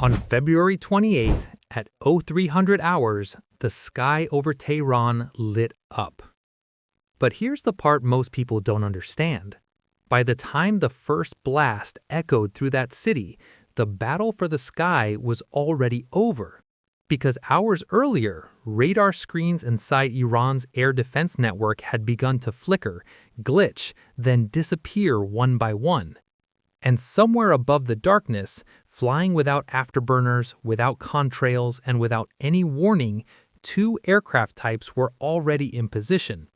On February 28th at 0300 hours, the sky over Tehran lit up. But here's the part most people don't understand. By the time the first blast echoed through that city, the battle for the sky was already over. Because hours earlier, radar screens inside Iran's air defense network had begun to flicker, glitch, then disappear one by one. And somewhere above the darkness, flying without afterburners, without contrails, and without any warning, two aircraft types were already in position: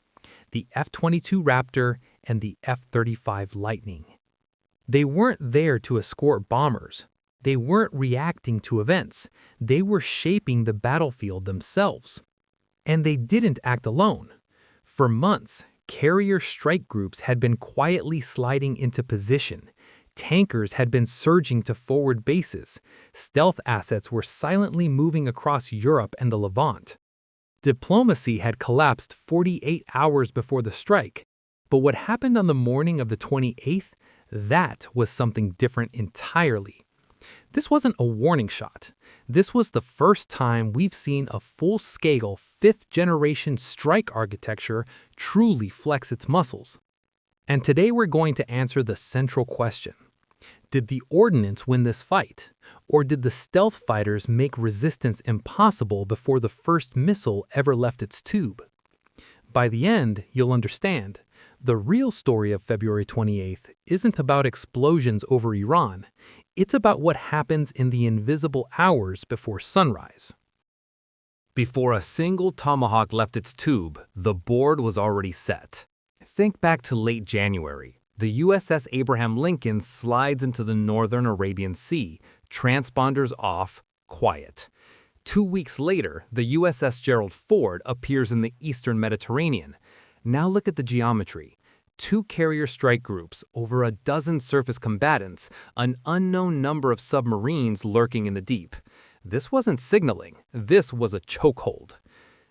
the F-22 Raptor and the F-35 Lightning. They weren't there to escort bombers. They weren't reacting to events. They were shaping the battlefield themselves. And they didn't act alone. For months, carrier strike groups had been quietly sliding into position. Tankers had been surging to forward bases. Stealth assets were silently moving across Europe and the Levant. Diplomacy had collapsed 48 hours before the strike. But what happened on the morning of the 28th, that was something different entirely. This wasn't a warning shot. This was the first time we've seen a full-scale fifth-generation strike architecture truly flex its muscles. And today we're going to answer the central question. Did the ordnance win this fight? Or did the stealth fighters make resistance impossible before the first missile ever left its tube? By the end, you'll understand. The real story of February 28th isn't about explosions over Iran. It's about what happens in the invisible hours before sunrise. Before a single Tomahawk left its tube, the board was already set. Think back to late January. The USS Abraham Lincoln slides into the northern Arabian Sea, transponders off, quiet. 2 weeks later, the USS Gerald Ford appears in the eastern Mediterranean. Now look at the geometry. 2 carrier strike groups, over a dozen surface combatants, an unknown number of submarines lurking in the deep. This wasn't signaling, this was a chokehold.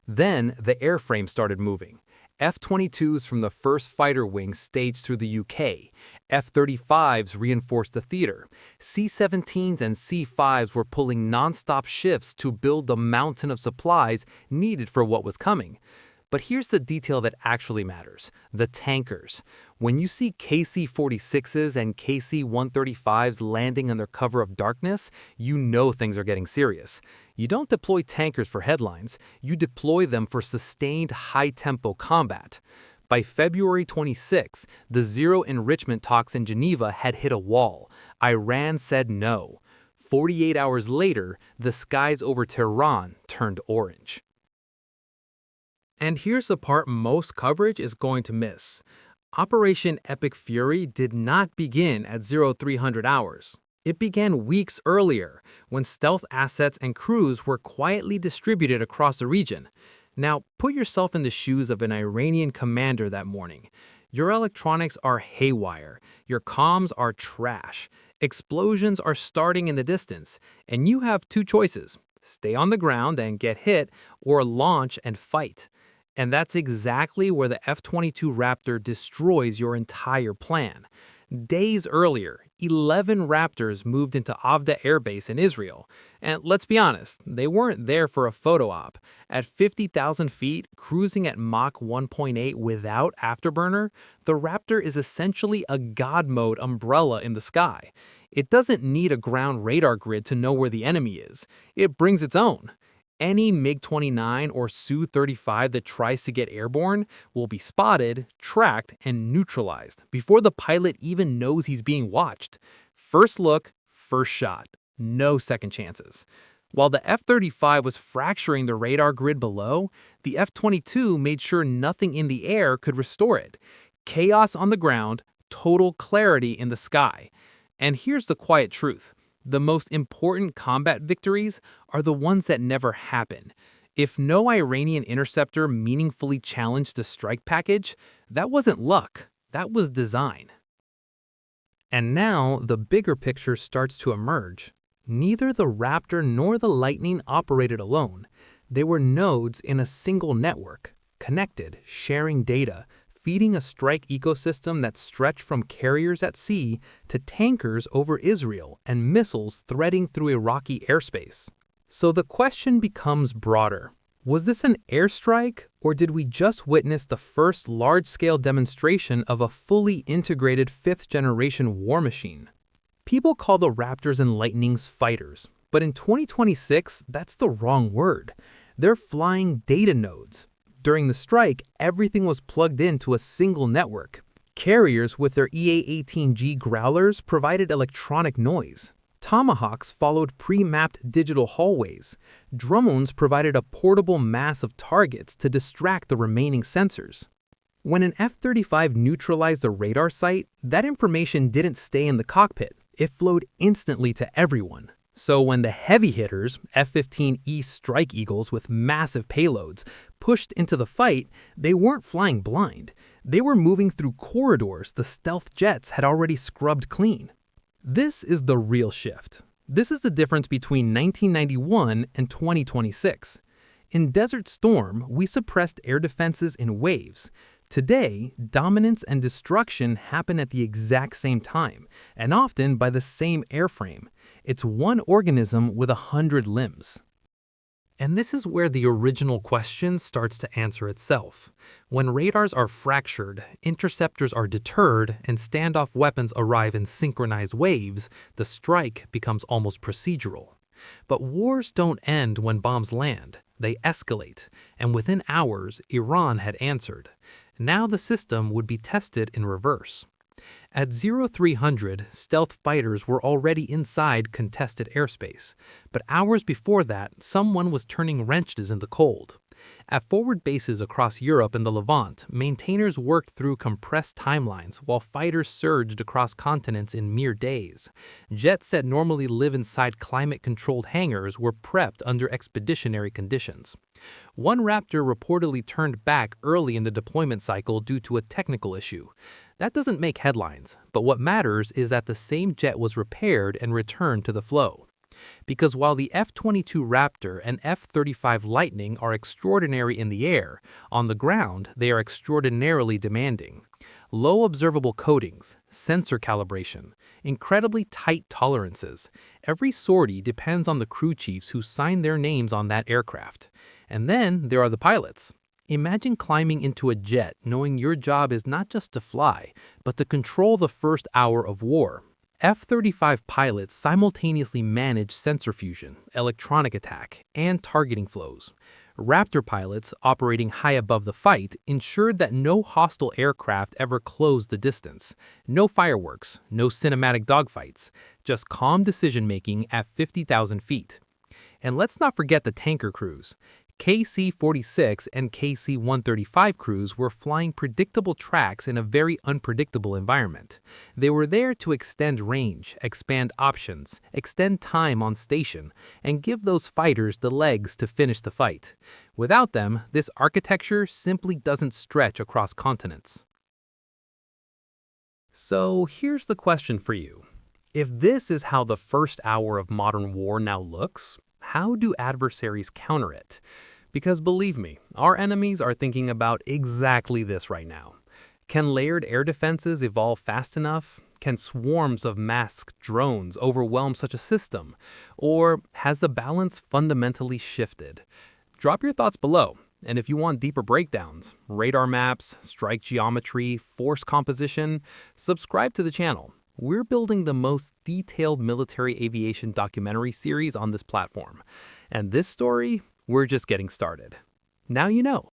Then the airframe started moving. F-22s from the 1st Fighter Wing staged through the UK. F-35s reinforced the theater. C-17s and C-5s were pulling non-stop shifts to build the mountain of supplies needed for what was coming. But here's the detail that actually matters: the tankers. When you see KC-46s and KC-135s landing under cover of darkness, you know things are getting serious. You don't deploy tankers for headlines, you deploy them for sustained high-tempo combat. By February 26, the zero enrichment talks in Geneva had hit a wall. Iran said no. 48 hours later, the skies over Tehran turned orange. And here's the part most coverage is going to miss. Operation Epic Fury did not begin at 0300 hours. It began weeks earlier, when stealth assets and crews were quietly distributed across the region. Now, put yourself in the shoes of an Iranian commander that morning. Your electronics are haywire. Your comms are trash. Explosions are starting in the distance. And you have 2 choices: stay on the ground and get hit, or launch and fight. And that's exactly where the F-22 Raptor destroys your entire plan. Days earlier, 11 Raptors moved into Avda Air Base in Israel. And let's be honest, they weren't there for a photo op. At 50,000 feet, cruising at Mach 1.8 without afterburner, the Raptor is essentially a God mode umbrella in the sky. It doesn't need a ground radar grid to know where the enemy is. It brings its own. Any MiG-29 or Su-35 that tries to get airborne will be spotted, tracked, and neutralized before the pilot even knows he's being watched. First look, first shot. No second chances. While the F-35 was fracturing the radar grid below, the F-22 made sure nothing in the air could restore it. Chaos on the ground, total clarity in the sky. And here's the quiet truth. The most important combat victories are the ones that never happen. If no Iranian interceptor meaningfully challenged the strike package, that wasn't luck, that was design. And now the bigger picture starts to emerge. Neither the Raptor nor the Lightning operated alone. They were nodes in a single network, connected, sharing data, feeding a strike ecosystem that stretched from carriers at sea to tankers over Israel and missiles threading through Iraqi airspace. So the question becomes broader. Was this an airstrike, or did we just witness the first large-scale demonstration of a fully integrated fifth-generation war machine? People call the Raptors and Lightnings fighters, but in 2026, that's the wrong word. They're flying data nodes. During the strike, everything was plugged into a single network. Carriers with their EA-18G Growlers provided electronic noise. Tomahawks followed pre-mapped digital hallways. Drones provided a portable mass of targets to distract the remaining sensors. When an F-35 neutralized a radar site, that information didn't stay in the cockpit. It flowed instantly to everyone. So when the heavy hitters, F-15E Strike Eagles with massive payloads, pushed into the fight, they weren't flying blind. They were moving through corridors the stealth jets had already scrubbed clean. This is the real shift. This is the difference between 1991 and 2026. In Desert Storm, we suppressed air defenses in waves. Today, dominance and destruction happen at the exact same time, and often by the same airframe. It's one organism with 100 limbs. And this is where the original question starts to answer itself. When radars are fractured, interceptors are deterred, and standoff weapons arrive in synchronized waves, the strike becomes almost procedural. But wars don't end when bombs land. They escalate, and within hours, Iran had answered. Now the system would be tested in reverse. At 0300, stealth fighters were already inside contested airspace, but hours before that, someone was turning wrenches in the cold. At forward bases across Europe and the Levant, maintainers worked through compressed timelines while fighters surged across continents in mere days. Jets that normally live inside climate-controlled hangars were prepped under expeditionary conditions. One Raptor reportedly turned back early in the deployment cycle due to a technical issue. That doesn't make headlines, but what matters is that the same jet was repaired and returned to the flow. Because while the F-22 Raptor and F-35 Lightning are extraordinary in the air, on the ground they are extraordinarily demanding. Low observable coatings, sensor calibration, incredibly tight tolerances. Every sortie depends on the crew chiefs who sign their names on that aircraft. And then there are the pilots. Imagine climbing into a jet knowing your job is not just to fly, but to control the first hour of war. F-35 pilots simultaneously manage sensor fusion, electronic attack, and targeting flows. Raptor pilots, operating high above the fight, ensured that no hostile aircraft ever closed the distance. No fireworks, no cinematic dogfights, just calm decision-making at 50,000 feet. And let's not forget the tanker crews. KC-46 and KC-135 crews were flying predictable tracks in a very unpredictable environment. They were there to extend range, expand options, extend time on station, and give those fighters the legs to finish the fight. Without them, this architecture simply doesn't stretch across continents. So here's the question for you. If this is how the first hour of modern war now looks, how do adversaries counter it? Because believe me, our enemies are thinking about exactly this right now. Can layered air defenses evolve fast enough? Can swarms of masked drones overwhelm such a system? Or has the balance fundamentally shifted? Drop your thoughts below. And if you want deeper breakdowns, radar maps, strike geometry, force composition, subscribe to the channel. We're building the most detailed military aviation documentary series on this platform. And this story, we're just getting started. Now you know.